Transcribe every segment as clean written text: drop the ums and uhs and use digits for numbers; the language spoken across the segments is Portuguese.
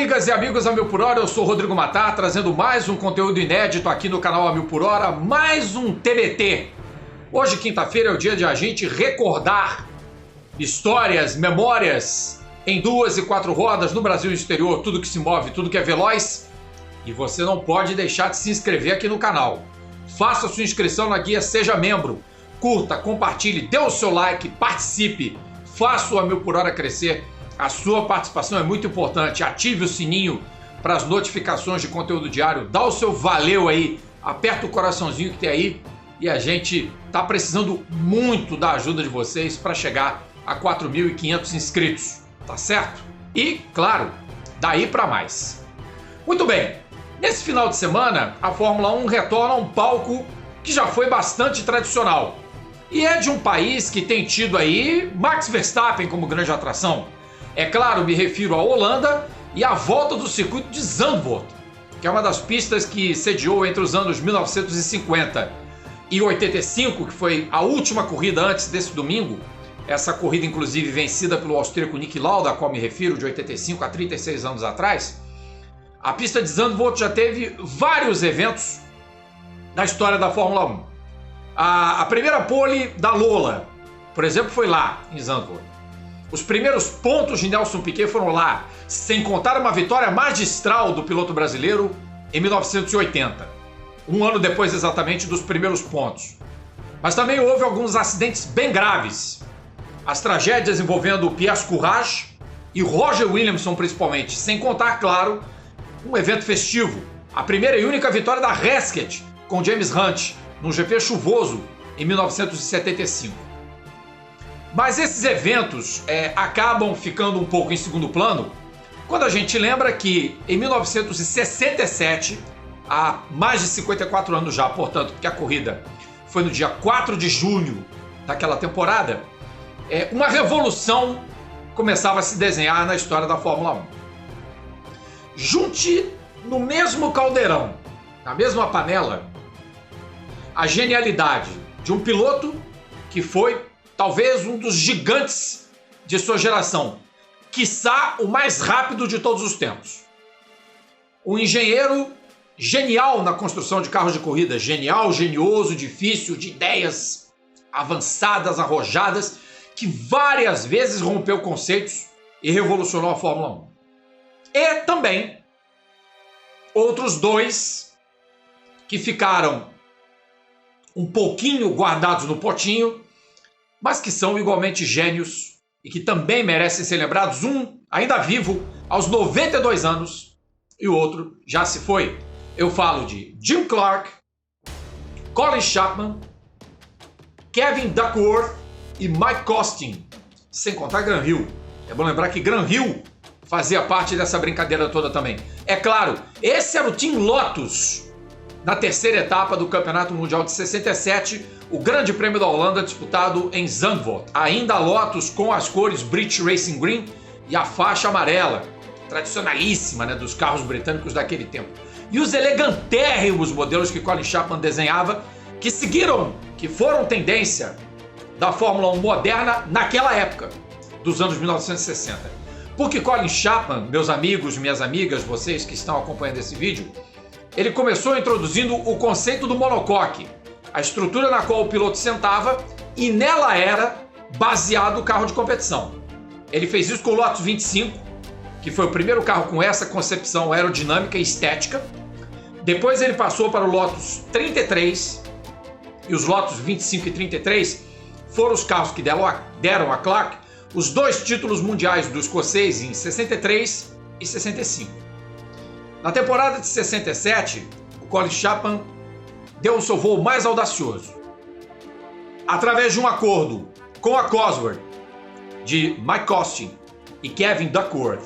amigas e amigos A Mil por Hora, eu sou o Rodrigo Matar, trazendo mais um conteúdo inédito aqui no canal A Mil por Hora, mais um TBT. Hoje, quinta-feira, é o dia de a gente recordar histórias, memórias em 2 e 4 rodas no Brasil e no exterior, tudo que se move, tudo que é veloz. E você não pode deixar de se inscrever aqui no canal. Faça sua inscrição na guia, seja membro, curta, compartilhe, dê o seu like, participe, faça o A Mil por Hora crescer. A sua participação é muito importante. Ative o sininho para as notificações de conteúdo diário. Dá o seu valeu aí. Aperta o coraçãozinho que tem aí. E a gente está precisando muito da ajuda de vocês para chegar a 4.500 inscritos. Tá certo? E, claro, daí para mais. Muito bem. Nesse final de semana, a Fórmula 1 retorna a um palco que já foi bastante tradicional. E é de um país que tem tido aí Max Verstappen como grande atração. É claro, me refiro à Holanda e à volta do circuito de Zandvoort, que é uma das pistas que sediou entre os anos 1950 e 85, que foi a última corrida antes desse domingo. Essa corrida, inclusive, vencida pelo austríaco Niki Lauda, a qual me refiro, de 85 a 36 anos atrás. A pista de Zandvoort já teve vários eventos na história da Fórmula 1. A primeira pole da Lola, por exemplo, foi lá, em Zandvoort. Os primeiros pontos de Nelson Piquet foram lá, sem contar uma vitória magistral do piloto brasileiro em 1980. Um ano depois exatamente dos primeiros pontos. Mas também houve alguns acidentes bem graves. As tragédias envolvendo Piers Courage e Roger Williamson principalmente, sem contar, claro, um evento festivo. A primeira e única vitória da Hesketh com James Hunt, num GP chuvoso em 1975. Mas esses eventos acabam ficando um pouco em segundo plano quando a gente lembra que em 1967, há mais de 54 anos já, portanto, porque a corrida foi no dia 4 de junho daquela temporada, uma revolução começava a se desenhar na história da Fórmula 1. Junte no mesmo caldeirão, na mesma panela, a genialidade de um piloto que foi talvez um dos gigantes de sua geração, quiçá o mais rápido de todos os tempos. Um engenheiro genial na construção de carros de corrida, genial, genioso, difícil, de ideias avançadas, arrojadas, que várias vezes rompeu conceitos e revolucionou a Fórmula 1. E também outros dois que ficaram um pouquinho guardados no potinho, mas que são igualmente gênios e que também merecem ser lembrados, um ainda vivo, aos 92 anos, e o outro já se foi. Eu falo de Jim Clark, Colin Chapman, Kevin Duckworth e Mike Costin, sem contar Graham Hill. É bom lembrar que Graham Hill fazia parte dessa brincadeira toda também. É claro, esse era o Team Lotus na terceira etapa do Campeonato Mundial de 67, o Grande Prêmio da Holanda disputado em Zandvoort. Ainda a Lotus com as cores British Racing Green e a faixa amarela, tradicionalíssima, né, dos carros britânicos daquele tempo. E os elegantérrimos modelos que Colin Chapman desenhava, que foram tendência da Fórmula 1 moderna naquela época, dos anos 1960. Porque Colin Chapman, meus amigos, minhas amigas, vocês que estão acompanhando esse vídeo, ele começou introduzindo o conceito do monocoque, a estrutura na qual o piloto sentava, e nela era baseado o carro de competição. Ele fez isso com o Lotus 25, que foi o primeiro carro com essa concepção aerodinâmica e estética. Depois ele passou para o Lotus 33, e os Lotus 25 e 33 foram os carros que deram a Clark os 2 títulos mundiais do escocês em 63 e 65. Na temporada de 67, o Colin Chapman deu o seu voo mais audacioso. Através de um acordo com a Cosworth, de Mike Costin e Kevin Duckworth,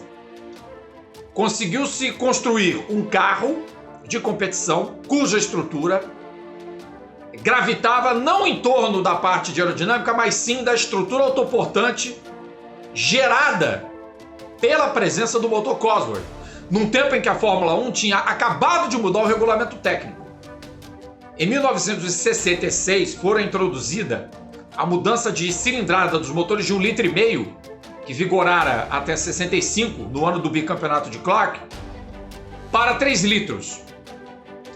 conseguiu-se construir um carro de competição cuja estrutura gravitava não em torno da parte de aerodinâmica, mas sim da estrutura autoportante gerada pela presença do motor Cosworth, num tempo em que a Fórmula 1 tinha acabado de mudar o regulamento técnico. Em 1966 foi introduzida a mudança de cilindrada dos motores de 1,5 litro que vigorara até 65, no ano do bicampeonato de Clark, para 3 litros.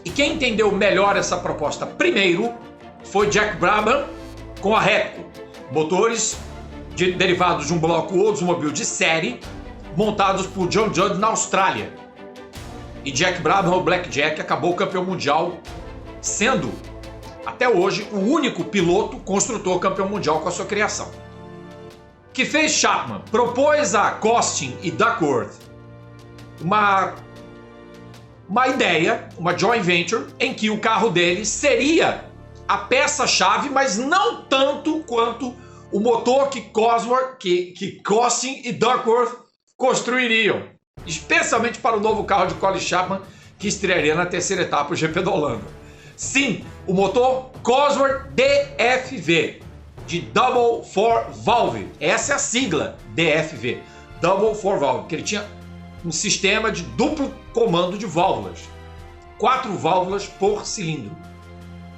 E quem entendeu melhor essa proposta primeiro foi Jack Brabham com a Repco, motores derivados de um bloco Oldsmobile de série, montados por John Judd na Austrália. E Jack Brabham, o Blackjack, acabou campeão mundial, sendo, até hoje, o único piloto construtor campeão mundial com a sua criação. O que fez Chapman? Propôs a Costin e Duckworth uma ideia, uma joint venture, em que o carro dele seria a peça-chave, mas não tanto quanto o motor que Costin e Duckworth construiriam, especialmente para o novo carro de Colin Chapman, que estrearia na terceira etapa do GP da Holanda. Sim, o motor Cosworth DFV, de Double Four Valve. Essa é a sigla DFV, Double Four Valve, que ele tinha um sistema de duplo comando de válvulas, 4 válvulas por cilindro.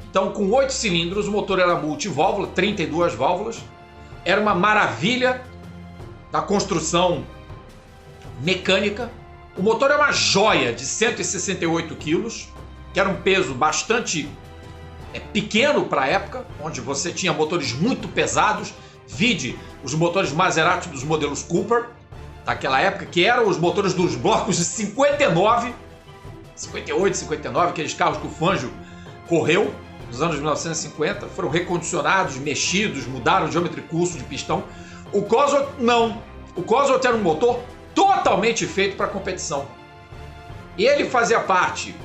Então, com 8 cilindros, o motor era multiválvula, 32 válvulas. Era uma maravilha da construção mecânica. O motor é uma joia de 168 quilos, que era um peso bastante pequeno para a época, onde você tinha motores muito pesados. Vide os motores Maserati dos modelos Cooper, daquela época, que eram os motores dos blocos de 58, 59, aqueles carros que o Fangio correu nos anos 1950, foram recondicionados, mexidos, mudaram o diâmetro e curso de pistão. O Cosworth não. O Cosworth era um motor totalmente feito para competição. Ele fazia parte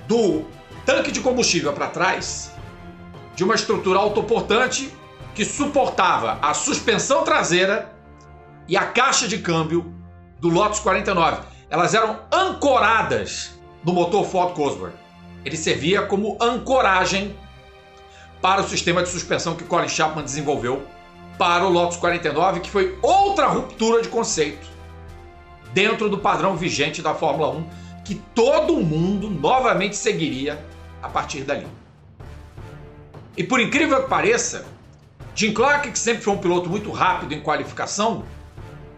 do tanque de combustível para trás de uma estrutura autoportante que suportava a suspensão traseira e a caixa de câmbio do Lotus 49. Elas eram ancoradas no motor Ford Cosworth. Ele servia como ancoragem para o sistema de suspensão que Colin Chapman desenvolveu para o Lotus 49, que foi outra ruptura de conceito dentro do padrão vigente da Fórmula 1, que todo mundo novamente seguiria a partir dali. E por incrível que pareça, Jim Clark, que sempre foi um piloto muito rápido em qualificação,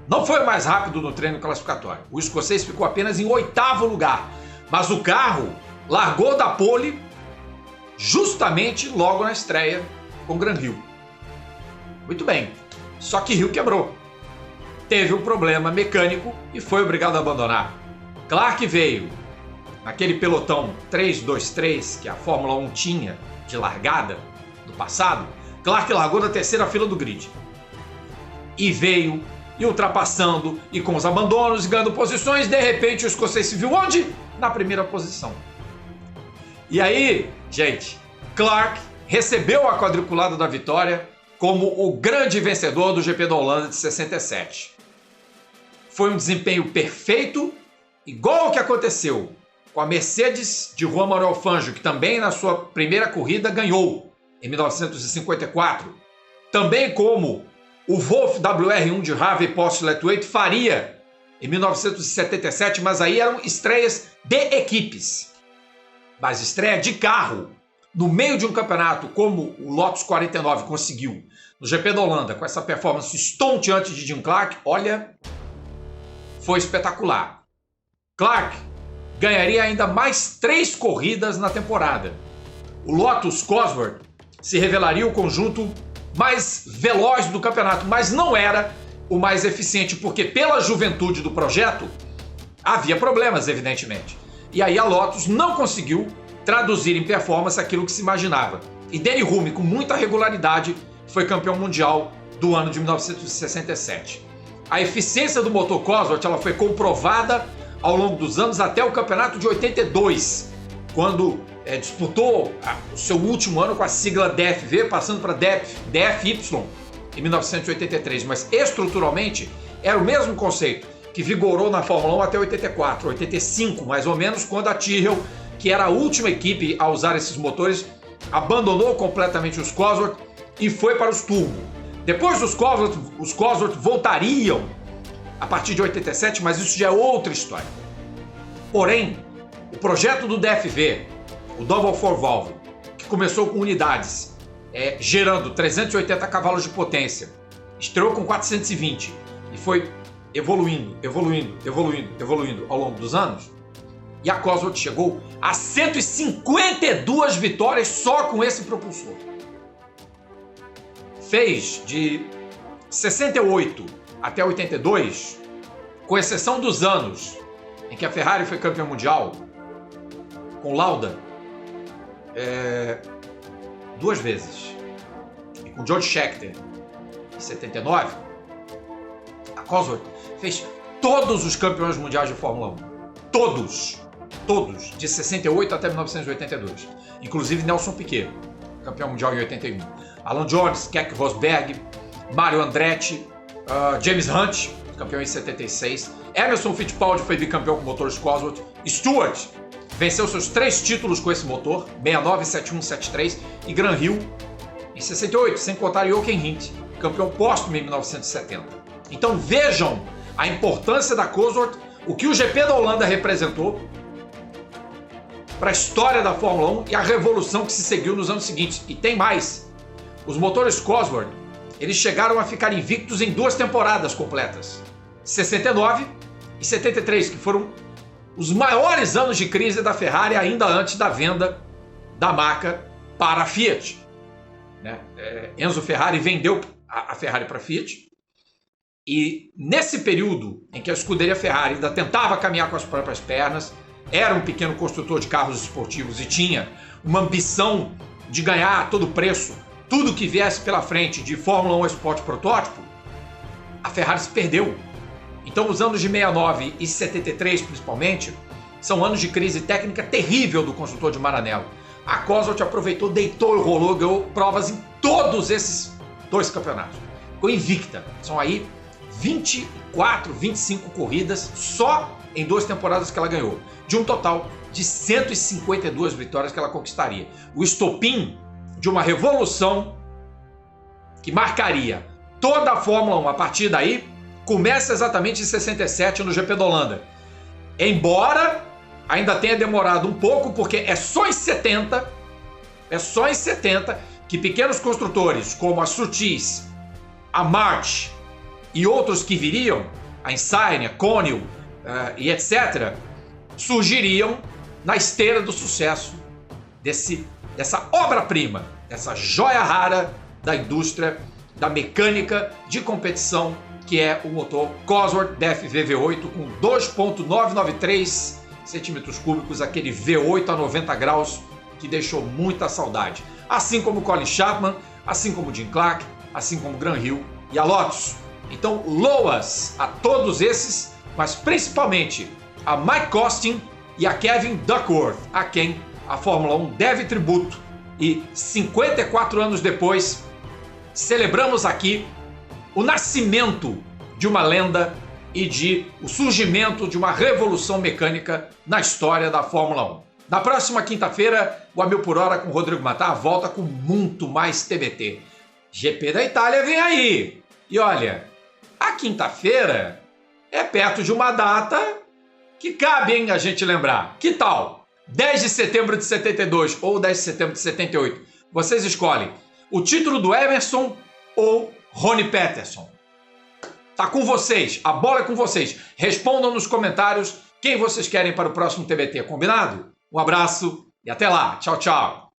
não foi o mais rápido no treino classificatório. O escocês ficou apenas em 8º lugar, mas o carro largou da pole justamente logo na estreia com Gran Hill. Muito bem, só que Hill quebrou. Teve um problema mecânico e foi obrigado a abandonar. Clark veio naquele pelotão 3-2-3 que a Fórmula 1 tinha de largada do passado. Clark largou da terceira fila do grid e veio e ultrapassando e com os abandonos, ganhando posições. De repente o escocês se viu onde? Na primeira posição. E aí, gente, Clark recebeu a quadriculada da vitória como o grande vencedor do GP da Holanda de 67. Foi um desempenho perfeito, igual ao que aconteceu com a Mercedes de Juan Manuel Fangio, que também na sua primeira corrida ganhou em 1954. Também como o Wolf WR1 de Harvey Postlewaite faria em 1977, mas aí eram estreias de equipes. Mas estreia de carro, no meio de um campeonato como o Lotus 49 conseguiu no GP da Holanda, com essa performance estonteante de Jim Clark, olha, foi espetacular. Clark ganharia ainda mais 3 corridas na temporada. O Lotus Cosworth se revelaria o conjunto mais veloz do campeonato, mas não era o mais eficiente, porque pela juventude do projeto havia problemas, evidentemente. E aí a Lotus não conseguiu traduzir em performance aquilo que se imaginava. E Denny Hulme, com muita regularidade, foi campeão mundial do ano de 1967. A eficiência do motor Cosworth ela foi comprovada ao longo dos anos até o campeonato de 82, quando disputou o seu último ano com a sigla DFV, passando para DFY em 1983. Mas estruturalmente era o mesmo conceito que vigorou na Fórmula 1 até 84, 85 mais ou menos, quando a Tyrrell, que era a última equipe a usar esses motores, abandonou completamente os Cosworth e foi para os turbo. Depois dos Cosworth, os Cosworth voltariam a partir de 87, mas isso já é outra história. Porém, o projeto do DFV, o Double Four Valve, que começou com unidades gerando 380 cavalos de potência Estreou com 420 e foi evoluindo ao longo dos anos. E a Cosworth chegou a 152 vitórias só com esse propulsor. Fez de 68 até 82, com exceção dos anos em que a Ferrari foi campeã mundial, com Lauda, 2 vezes, e com George Scheckter, em 79, a Cosworth fez todos os campeões mundiais de Fórmula 1. Todos, de 68 até 1982. Inclusive Nelson Piquet, campeão mundial em 81. Alan Jones, Keck Rosberg, Mario Andretti, James Hunt, campeão em 76. Emerson Fittipaldi foi bicampeão com motores Cosworth. Stewart venceu seus 3 títulos com esse motor, 69, 71, 73. E Gran Hill em 68, sem contar Jochen Rindt, campeão póstumo em 1970. Então vejam a importância da Cosworth, o que o GP da Holanda representou para a história da Fórmula 1 e a revolução que se seguiu nos anos seguintes. E tem mais. Os motores Cosworth, eles chegaram a ficar invictos em 2 temporadas completas. 69 e 73, que foram os maiores anos de crise da Ferrari ainda antes da venda da marca para a Fiat. Enzo Ferrari vendeu a Ferrari para a Fiat. E nesse período em que a escuderia Ferrari ainda tentava caminhar com as próprias pernas, era um pequeno construtor de carros esportivos e tinha uma ambição de ganhar a todo preço tudo que viesse pela frente de Fórmula 1 Sport protótipo, a Ferrari se perdeu. Então os anos de 69 e 73 principalmente, são anos de crise técnica terrível do construtor de Maranello. A Cosworth aproveitou, deitou e rolou, ganhou provas em todos esses 2 campeonatos. Ficou invicta. São aí 24, 25 corridas só em 2 temporadas que ela ganhou, de um total de 152 vitórias que ela conquistaria. O estopim de uma revolução que marcaria toda a Fórmula 1 a partir daí começa exatamente em 67 no GP da Holanda. Embora ainda tenha demorado um pouco, porque é só em 70 que pequenos construtores como a Surtees, a March e outros que viriam, a Insignia, Conil e etc., surgiriam na esteira do sucesso dessa obra-prima, dessa joia rara da indústria da mecânica de competição, que é o motor Cosworth DFV V8 com 2.993 centímetros cúbicos, aquele V8 a 90 graus que deixou muita saudade. Assim como Colin Chapman, assim como Jim Clark, assim como Gran Hill e a Lotus. Então, loas a todos esses, mas principalmente a Mike Costin e a Kevin Duckworth, a quem a Fórmula 1 deve tributo. E 54 anos depois, celebramos aqui o nascimento de uma lenda e o surgimento de uma revolução mecânica na história da Fórmula 1. Na próxima quinta-feira, o A Mil por Hora com o Rodrigo Matar volta com muito mais TBT. GP da Itália vem aí! E olha, a quinta-feira é perto de uma data que cabe, hein, a gente lembrar. Que tal? 10 de setembro de 72 ou 10 de setembro de 78. Vocês escolhem o título do Emerson ou Ronnie Peterson. Tá com vocês, a bola é com vocês. Respondam nos comentários quem vocês querem para o próximo TBT, combinado? Um abraço e até lá. Tchau, tchau.